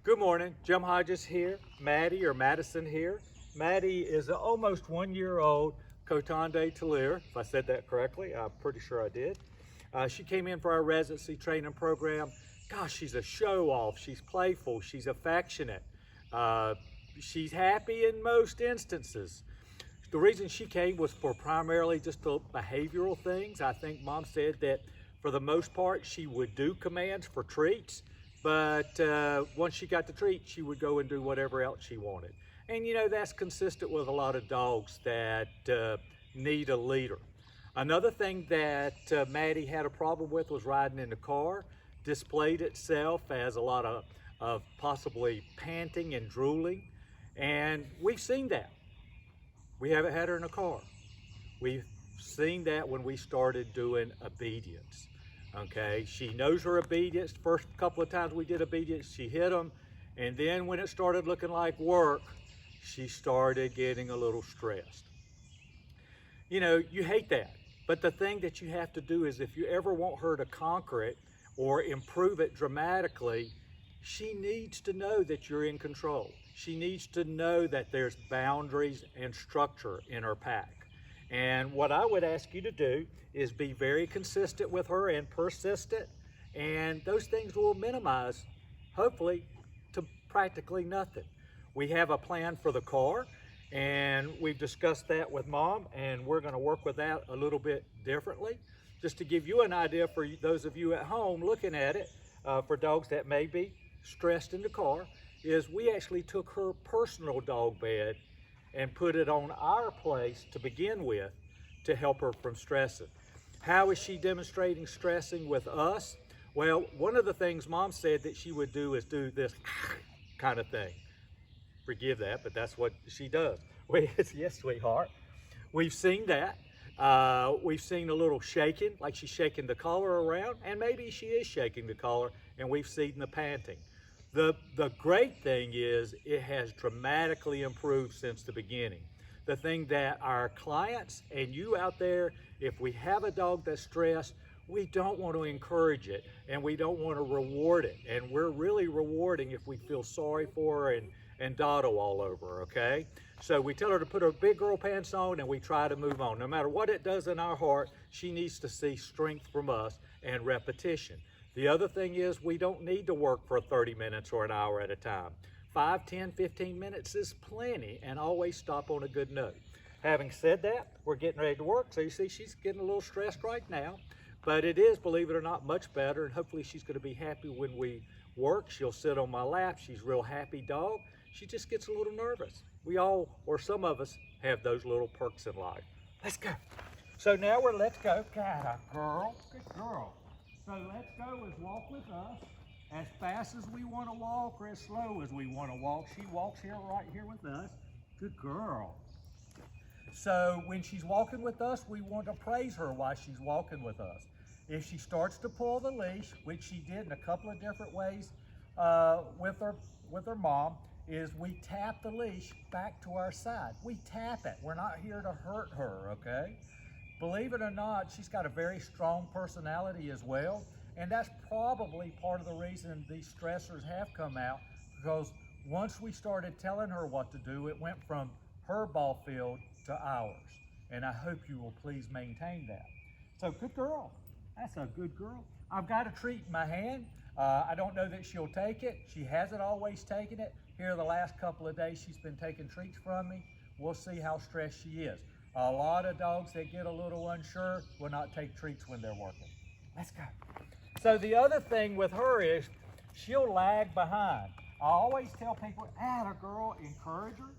Good morning, Jim Hodges here, Maddie or Madison here. Maddie is an almost 1-year-old Coton de Tulear, if I said that correctly, I'm pretty sure I did. She came in for our residency training program. Gosh, she's a show-off, she's playful, she's affectionate, she's happy in most instances. The reason she came was for primarily just the behavioral things. I think Mom said that for the most part, she would do commands for treats, but once she got the treat, she would go and do whatever else she wanted. And you know, that's consistent with a lot of dogs that need a leader. Another thing that Maddie had a problem with was riding in the car. Displayed itself as a lot of possibly panting and drooling. And we've seen that. We haven't had her in a car. We've seen that when we started doing obedience. Okay, she knows her obedience. First couple of times we did obedience, she hit them. And then when it started looking like work, she started getting a little stressed. You know, you hate that. But the thing that you have to do is if you ever want her to conquer it or improve it dramatically, she needs to know that you're in control. She needs to know that there's boundaries and structure in her pack. And what I would ask you to do is be very consistent with her and persistent, and those things will minimize, hopefully, to practically nothing. We have a plan for the car, and we've discussed that with Mom, and we're going to work with that a little bit differently. Just to give you an idea for those of you at home looking at it, for dogs that may be stressed in the car, is we actually took her personal dog bed and put it on our place to begin with to help her from stressing. How is she demonstrating stressing with us? Well, one of the things Mom said that she would do is do this kind of thing. Forgive that, but that's what she does. Yes, sweetheart. We've seen that. We've seen a little shaking, like she's shaking the collar around, and maybe she is shaking the collar, and we've seen the panting. The great thing is it has dramatically improved since the beginning. The thing that our clients and you out there, if we have a dog that's stressed, we don't want to encourage it and we don't want to reward it. And we're really rewarding if we feel sorry for her and dawdle all over, okay? So we tell her to put her big girl pants on and we try to move on. No matter what it does in our heart, she needs to see strength from us and repetition. The other thing is we don't need to work for 30 minutes or an hour at a time. 5, 10, 15 minutes is plenty, and always stop on a good note. Having said that, we're getting ready to work. So you see she's getting a little stressed right now, but it is, believe it or not, much better, and hopefully she's going to be happy when we work. She'll sit on my lap. She's a real happy dog. She just gets a little nervous. We all, or some of us, have those little perks in life. Let's go. So now we're let's go. Got a girl. Good girl. So let's go is walk with us as fast as we want to walk or as slow as we want to walk. She walks here right here with us. Good girl. So when she's walking with us, we want to praise her while she's walking with us. If she starts to pull the leash, which she did in a couple of different ways with her mom, is we tap the leash back to our side. We tap it. We're not here to hurt her, okay? Believe it or not, she's got a very strong personality as well. And that's probably part of the reason these stressors have come out, because once we started telling her what to do, it went from her ball field to ours. And I hope you will please maintain that. So good girl. That's a good girl. I've got a treat in my hand. I don't know that she'll take it. She hasn't always taken it. Here the last couple of days she's been taking treats from me. We'll see how stressed she is. A lot of dogs that get a little unsure will not take treats when they're working. Let's go. So the other thing with her is she'll lag behind. I always tell people, atta girl, encourage her.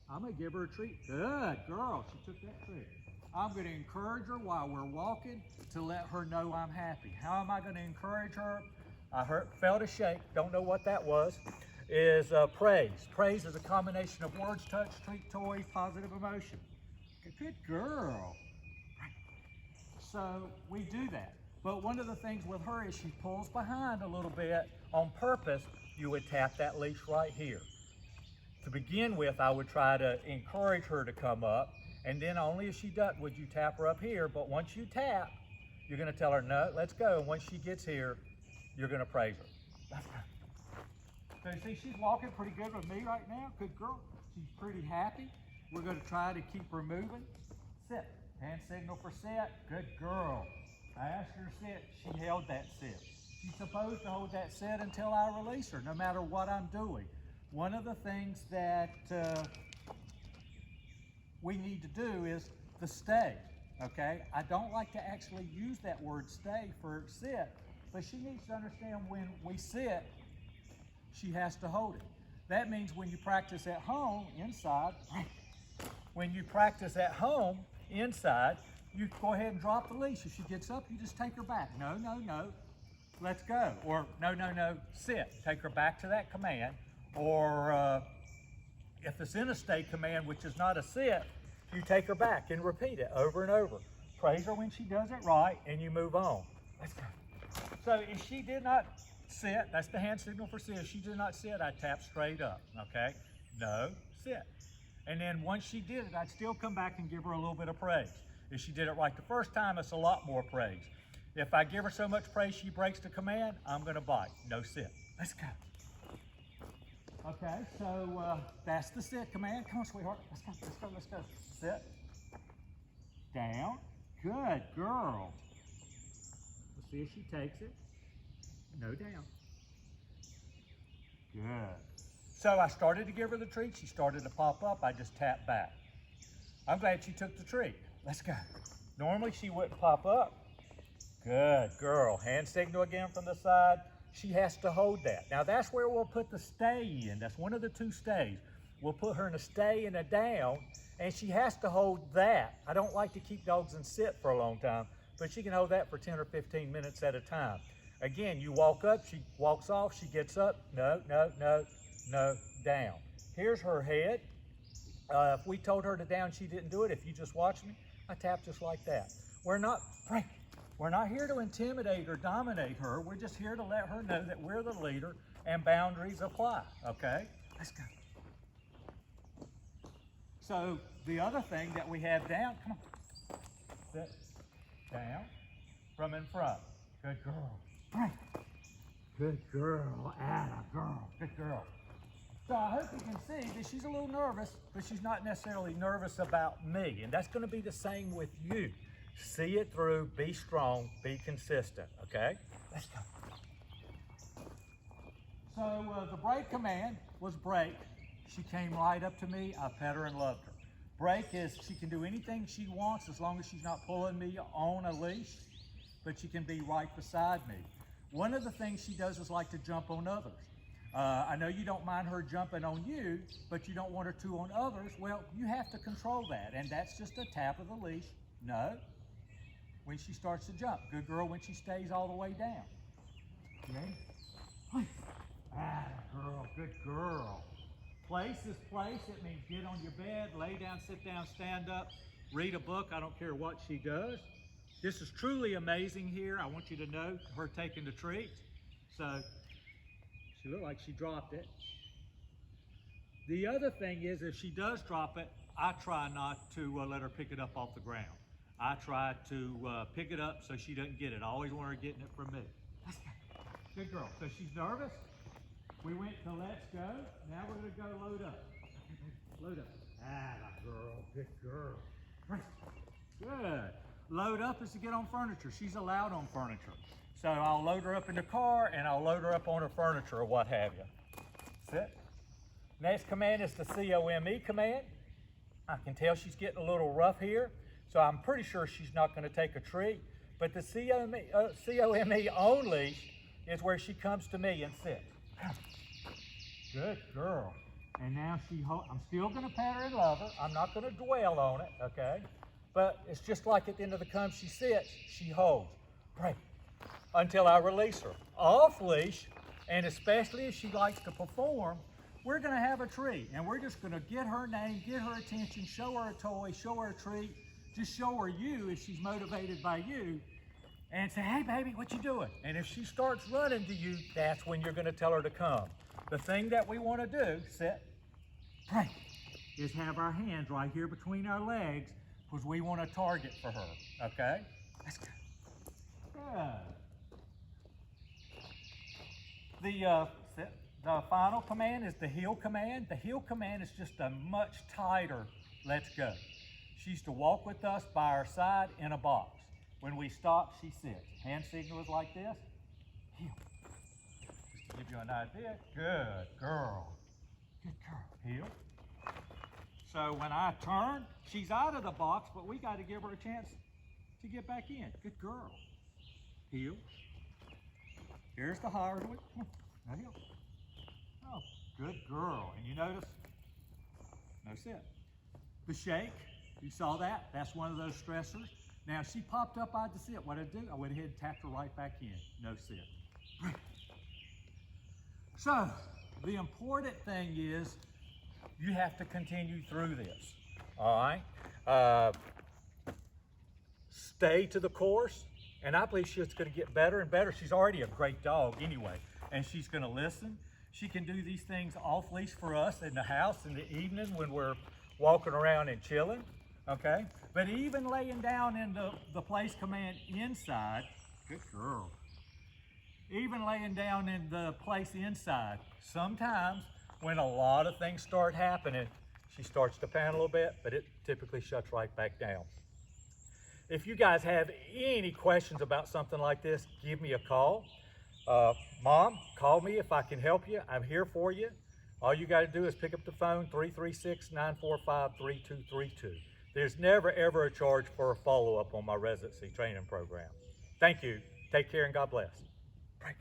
I'm going to give her a treat. Good girl, she took that treat. I'm going to encourage her while we're walking to let her know I'm happy. How am I going to encourage her? I felt a shake, don't know what that was, is praise. Praise is a combination of words, touch, treat, toys, positive emotion. Good girl. So we do that. But one of the things with her is she pulls behind a little bit on purpose. You would tap that leash right here. To begin with, I would try to encourage her to come up, and then only if she doesn't would you tap her up here. But once you tap, you're going to tell her, no, let's go. And once she gets here, you're going to praise her. Let's go. So you see she's walking pretty good with me right now. Good girl. She's pretty happy. We're going to try to keep her moving. Sit. Hand signal for sit. Good girl. I asked her to sit. She held that sit. She's supposed to hold that sit until I release her, no matter what I'm doing. One of the things that we need to do is the stay, okay? I don't like to actually use that word stay for sit, but she needs to understand when we sit, she has to hold it. That means when you practice at home, inside, when you practice at home, inside, you go ahead and drop the leash. If she gets up, you just take her back. No, no, no, let's go. Or no, no, no, sit. Take her back to that command. Or if it's in a stay command, which is not a sit, you take her back and repeat it over and over. Praise her when she does it right, and you move on. Let's go. So if she did not sit, that's the hand signal for sit. If she did not sit, I tap straight up, okay? No, sit. And then once she did it, I'd still come back and give her a little bit of praise. If she did it right the first time, it's a lot more praise. If I give her so much praise she breaks the command, I'm gonna bite. No sit. Let's go. Okay, so that's the sit command. Come on, sweetheart. Let's go, let's go, let's go. Sit. Down. Good girl. Let's see if she takes it. No, down. Good. So I started to give her the treat. She started to pop up. I just tapped back. I'm glad she took the treat. Let's go. Normally she wouldn't pop up. Good girl. Hand signal again from the side. She has to hold that. Now that's where we'll put the stay in. That's one of the two stays. We'll put her in a stay and a down, and she has to hold that. I don't like to keep dogs in sit for a long time, but she can hold that for 10 or 15 minutes at a time. Again, you walk up, she walks off, she gets up, no, no, no, no, down. Here's her head. If we told her to down, she didn't do it. If you just watch me, I tap just like that. We're not here to intimidate or dominate her. We're just here to let her know that we're the leader and boundaries apply, okay? Let's go. So the other thing that we have down, come on, sit, down, from in front. Good girl. Break. Good girl. Atta girl. Good girl. So I hope you can see that she's a little nervous, but she's not necessarily nervous about me. And that's going to be the same with you. See it through, be strong, be consistent, okay? Let's go. So the break command was break. She came right up to me, I pet her and loved her. Break is she can do anything she wants as long as she's not pulling me on a leash, but she can be right beside me. One of the things she does is like to jump on others. I know you don't mind her jumping on you, but you don't want her to on others. Well, you have to control that, and that's just a tap of the leash. No. When she starts to jump. Good girl when she stays all the way down. Okay? Ah, girl, good girl. Place is place. It means get on your bed, lay down, sit down, stand up, read a book. I don't care what she does. This is truly amazing here. I want you to know her taking the treat. So she looked like she dropped it. The other thing is if she does drop it, I try not to let her pick it up off the ground. I try to pick it up so she doesn't get it. I always want her getting it from me. Good girl. So she's nervous. We went to let's go. Now we're going to go load up. Load up. Ah, girl. Good girl. Good. Load up is to get on furniture. She's allowed on furniture. So I'll load her up in the car and I'll load her up on her furniture or what have you. Sit. Next command is the COME command. I can tell she's getting a little rough here, so I'm pretty sure she's not going to take a treat. But the COME only is where she comes to me and sits. Good girl. And now I'm still going to pat her and love her. I'm not going to dwell on it, okay? But it's just like at the end of the come, she sits, she holds. Great. Until I release her. Off leash, and especially if she likes to perform, we're going to have a treat. And we're just going to get her name, get her attention, show her a toy, show her a treat, just show her you if she's motivated by you, and say, hey, baby, what you doing? And if she starts running to you, that's when you're going to tell her to come. The thing that we want to do, sit, pray, is have our hands right here between our legs because we want a target for her, okay? Let's go. Good. Sit, The final command is the heel command. The heel command is just a much tighter let's go. She's to walk with us by our side in a box. When we stop, she sits. Hand signal is like this. Heel. Just to give you an idea. Good girl. Good girl. Heel. So when I turn, she's out of the box, but we got to give her a chance to get back in. Good girl. Heel. Here's the hard one. Now heel. Oh, good girl. And you notice, no sit. The shake, you saw that? That's one of those stressors. Now, she popped up out to sit. What did I do? I went ahead and tapped her right back in. No sit. So, the important thing is you have to continue through this. All right? Stay to the course, and I believe she's going to get better and better. She's already a great dog anyway, and she's going to listen. She can do these things off leash for us in the house in the evening when we're walking around and chilling, okay? But even laying down in the place command inside, good girl. Even laying down in the place inside, sometimes when a lot of things start happening, she starts to pan a little bit, but it typically shuts right back down. If you guys have any questions about something like this, give me a call. Mom, call me if I can help you. I'm here for you. All you got to do is pick up the phone, 336-945-3232. There's never, ever a charge for a follow-up on my residency training program. Thank you. Take care and God bless. Pray.